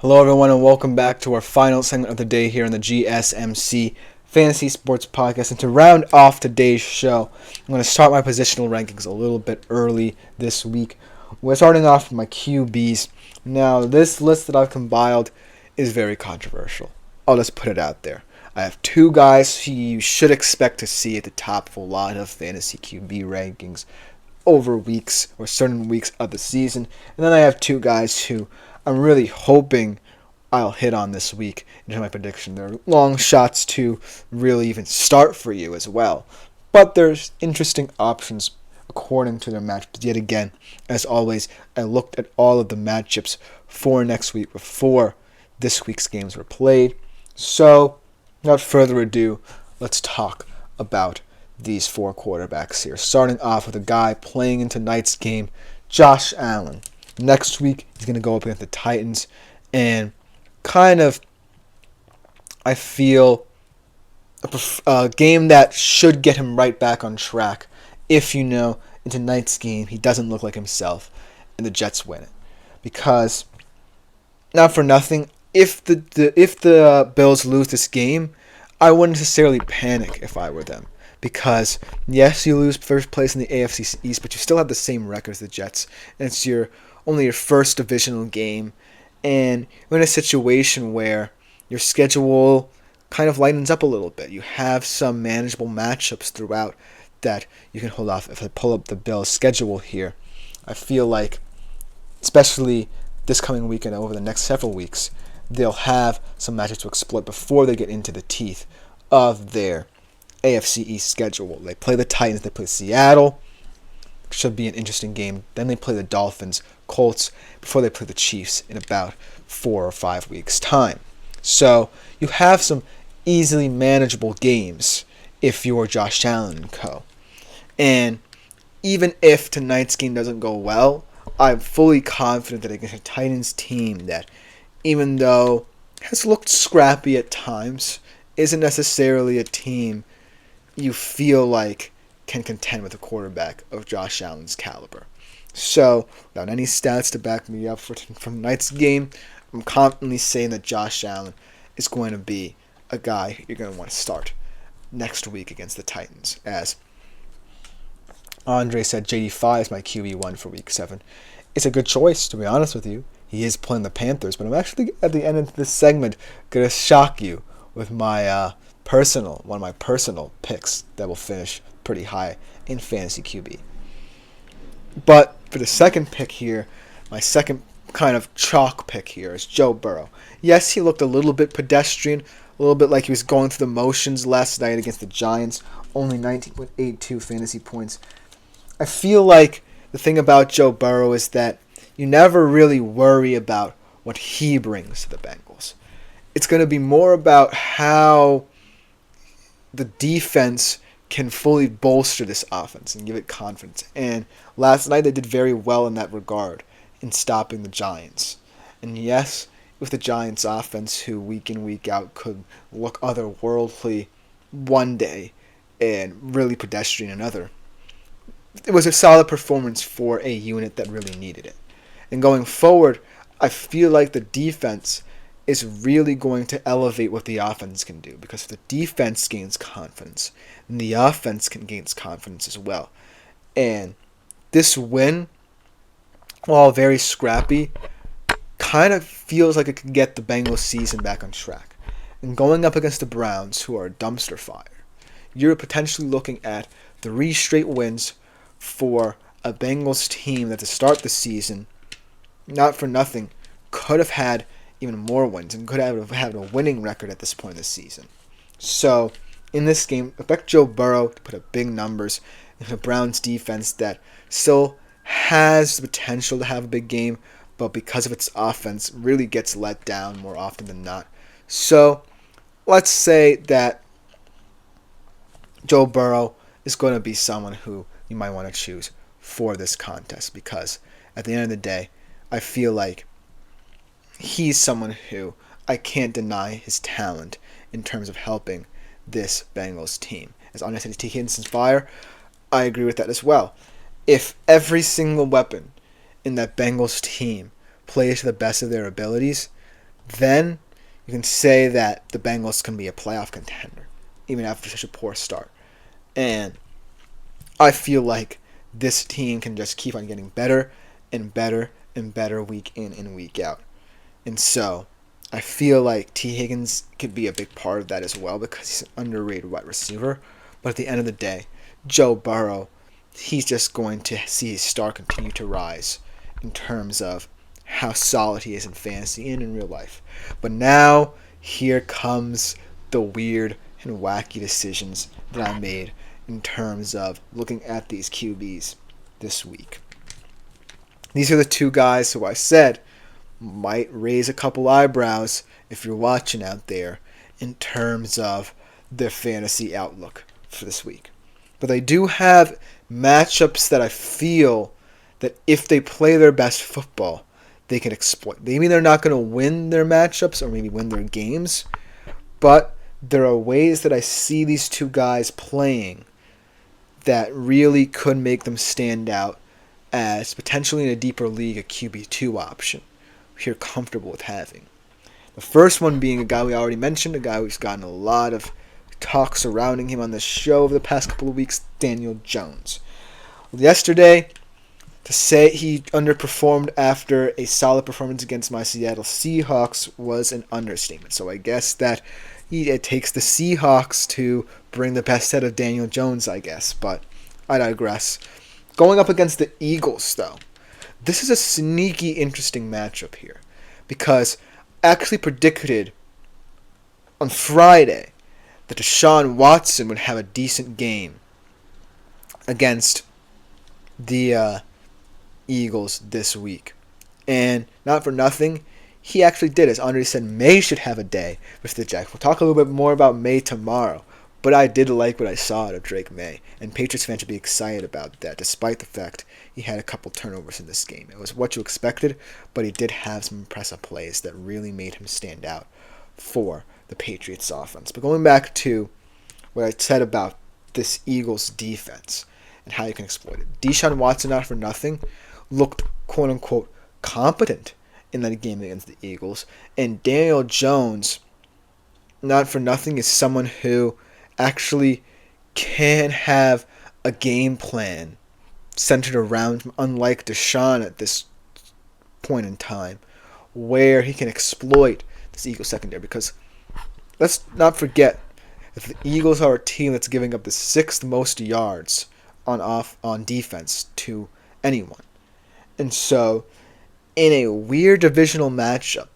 Hello, everyone, and welcome back to our final segment of the day here on the GSMC Fantasy Sports Podcast. And to round off today's show, I'm going to start my positional rankings a little bit early this week. We're starting off with my QBs. Now, this list that I've compiled is very controversial. I'll just put it out there. I have two guys who you should expect to see at the top of a lot of fantasy QB rankings over weeks or certain weeks of the season. And then I have two guys who I'm really hoping I'll hit on this week into my prediction. They're long shots to really even start for you as well. But there's interesting options according to their matchups. Yet again, as always, I looked at all of the matchups for next week before this week's games were played. So, without further ado, let's talk about these four quarterbacks here. Starting off with a guy playing in tonight's game, Josh Allen. Next week, he's going to go up against the Titans, and I feel a game that should get him right back on track if, in tonight's game, he doesn't look like himself, and the Jets win it. Because, not for nothing, if the Bills lose this game, I wouldn't necessarily panic if I were them. Because, yes, you lose first place in the AFC East, but you still have the same record as the Jets, and it's only your first divisional game, and you're in a situation where your schedule kind of lightens up a little bit. You have some manageable matchups throughout that you can hold off. If I pull up the Bills' schedule here, I feel like, especially this coming weekend over the next several weeks, they'll have some matchups to exploit before they get into the teeth of their AFC East schedule. They play the Titans, they play Seattle. Should be an interesting game. Then they play the Dolphins, Colts, before they play the Chiefs in about 4 or 5 weeks' time. So you have some easily manageable games if you're Josh Allen and co. And even if tonight's game doesn't go well, I'm fully confident that against a Titans team that, even though has looked scrappy at times, isn't necessarily a team you feel like can contend with a quarterback of Josh Allen's caliber. So, without any stats to back me up from tonight's game, I'm confidently saying that Josh Allen is going to be a guy you're going to want to start next week against the Titans. As Andre said, JD5 is my QB1 for Week 7. It's a good choice, to be honest with you. He is playing the Panthers, but I'm actually, at the end of this segment, going to shock you with my one of my personal picks that will finish pretty high in fantasy QB. But for the second pick here, my second kind of chalk pick here is Joe Burrow. Yes, he looked a little bit pedestrian, a little bit like he was going through the motions last night against the Giants, only 19.82 fantasy points. I feel like the thing about Joe Burrow is that you never really worry about what he brings to the Bengals. It's going to be more about how the defense can fully bolster this offense and give it confidence. And last night they did very well in that regard in stopping the Giants. And yes, with the Giants offense, who week in, week out could look otherworldly one day and really pedestrian another, it was a solid performance for a unit that really needed it. And going forward, I feel like the defense is really going to elevate what the offense can do. Because if the defense gains confidence, then the offense can gain confidence as well. And this win, while very scrappy, kind of feels like it could get the Bengals season back on track. And going up against the Browns, who are a dumpster fire, you're potentially looking at 3 straight wins for a Bengals team that to start the season, not for nothing, could have had even more wins and could have had a winning record at this point in the season. So, in this game, expect Joe Burrow to put up big numbers in a Browns defense that still has the potential to have a big game, but because of its offense, really gets let down more often than not. So, let's say that Joe Burrow is going to be someone who you might want to choose for this contest, because at the end of the day, I feel like he's someone who I can't deny his talent in terms of helping this Bengals team. As Andre said, he's taking instant fire. I agree with that as well. If every single weapon in that Bengals team plays to the best of their abilities, then you can say that the Bengals can be a playoff contender, even after such a poor start. And I feel like this team can just keep on getting better and better and better week in and week out. And so I feel like T. Higgins could be a big part of that as well because he's an underrated wide receiver. But at the end of the day, Joe Burrow, he's just going to see his star continue to rise in terms of how solid he is in fantasy and in real life. But now, here comes the weird and wacky decisions that I made in terms of looking at these QBs this week. These are the two guys who I said might raise a couple eyebrows if you're watching out there in terms of their fantasy outlook for this week. But they do have matchups that I feel that if they play their best football, they can exploit. Maybe they're not going to win their matchups or maybe win their games, but there are ways that I see these two guys playing that really could make them stand out as potentially in a deeper league a QB2 option you're comfortable with having. The first one being a guy we already mentioned, a guy who's gotten a lot of talk surrounding him on the show over the past couple of weeks, Daniel Jones. Yesterday, to say he underperformed after a solid performance against my Seattle Seahawks was an understatement. So I guess that it takes the Seahawks to bring the best out of Daniel Jones, I guess. But I digress. Going up against the Eagles, though, this is a sneaky, interesting matchup here. Because I actually predicted on Friday that Deshaun Watson would have a decent game against the Eagles this week. And not for nothing, he actually did. As Andre said, May should have a day with the Jacks. We'll talk a little bit more about May tomorrow. But I did like what I saw out of Drake May. And Patriots fans should be excited about that, despite the fact he had a couple turnovers in this game. It was what you expected, but he did have some impressive plays that really made him stand out for the Patriots offense. But going back to what I said about this Eagles defense and how you can exploit it. Deshaun Watson, not for nothing, looked quote-unquote competent in that game against the Eagles. And Daniel Jones, not for nothing, is someone who actually can have a game plan centered around him, unlike Deshaun at this point in time, where he can exploit this Eagles secondary. Because let's not forget, if the Eagles are a team that's giving up the 6th most yards on defense to anyone. And so, in a weird divisional matchup,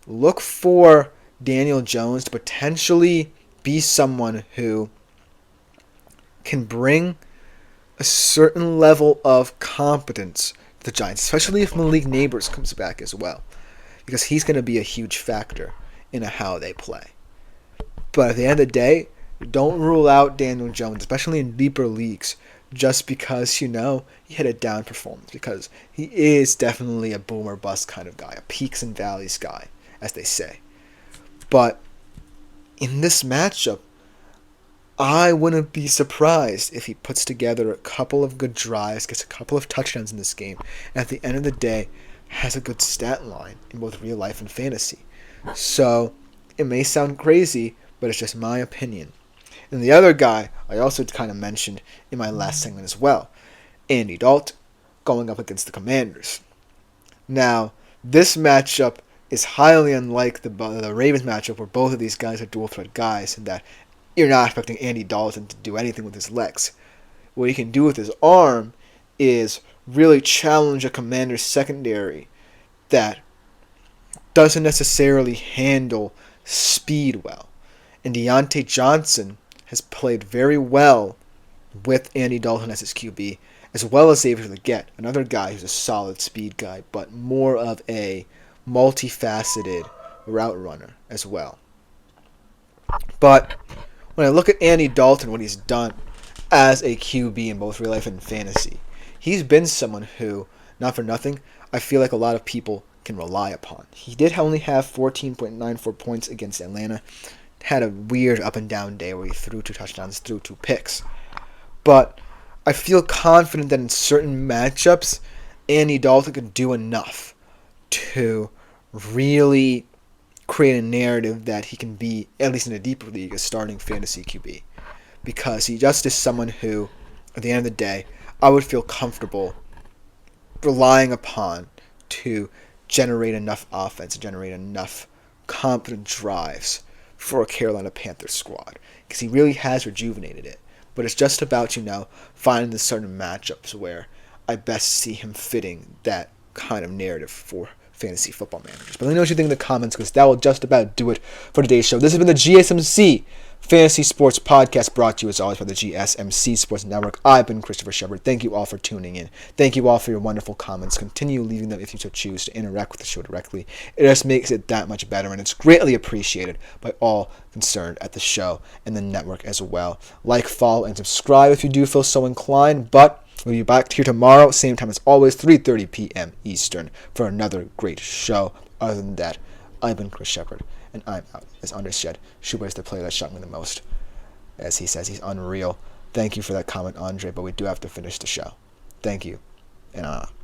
look for Daniel Jones to potentially be someone who can bring a certain level of competence to the Giants, especially if Malik Neighbors comes back as well, because he's going to be a huge factor in how they play. But at the end of the day, don't rule out Daniel Jones, especially in deeper leagues, just because, he had a down performance, because he is definitely a boom or bust kind of guy, a peaks and valleys guy, as they say. But in this matchup, I wouldn't be surprised if he puts together a couple of good drives, gets a couple of touchdowns in this game, and at the end of the day, has a good stat line in both real life and fantasy. So, it may sound crazy, but it's just my opinion. And the other guy I also kind of mentioned in my last segment as well, Andy Dalton, going up against the Commanders. Now, this matchup is highly unlike the Ravens matchup, where both of these guys are dual threat guys, and that you're not expecting Andy Dalton to do anything with his legs. What he can do with his arm is really challenge a Commanders secondary that doesn't necessarily handle speed well. And Deontay Johnson has played very well with Andy Dalton as his QB, as well as Xavier Legette, another guy who's a solid speed guy, but more of a multifaceted route runner as well. But when I look at Andy Dalton, what he's done as a QB in both real life and fantasy, he's been someone who, not for nothing, I feel like a lot of people can rely upon. He did only have 14.94 points against Atlanta. Had a weird up and down day where he threw 2 touchdowns, threw 2 picks. But I feel confident that in certain matchups, Andy Dalton can do enough to really create a narrative that he can be, at least in a deeper league, a starting fantasy QB. Because he just is someone who, at the end of the day, I would feel comfortable relying upon to generate enough offense, generate enough confident drives for a Carolina Panthers squad. Because he really has rejuvenated it. But it's just about, finding the certain matchups where I best see him fitting that kind of narrative for fantasy football managers. But let me know what you think in the comments, because that will just about do it for today's show. This has been the GSMC Fantasy Sports Podcast, brought to you as always by the GSMC Sports Network. I've been Christopher Shepard. Thank you all for tuning in. Thank you all for your wonderful comments. Continue leaving them if you so choose to interact with the show directly. It just makes it that much better, and it's greatly appreciated by all concerned at the show and the network as well. Like, follow, and subscribe if you do feel so inclined. But we'll be back here tomorrow, same time as always, 3:30 p.m. Eastern, for another great show. Other than that, I've been Chris Shepard, and I'm out. As Andre said, Schuber is the player that shocked me the most. As he says, he's unreal. Thank you for that comment, Andre, but we do have to finish the show. Thank you, and I'm out.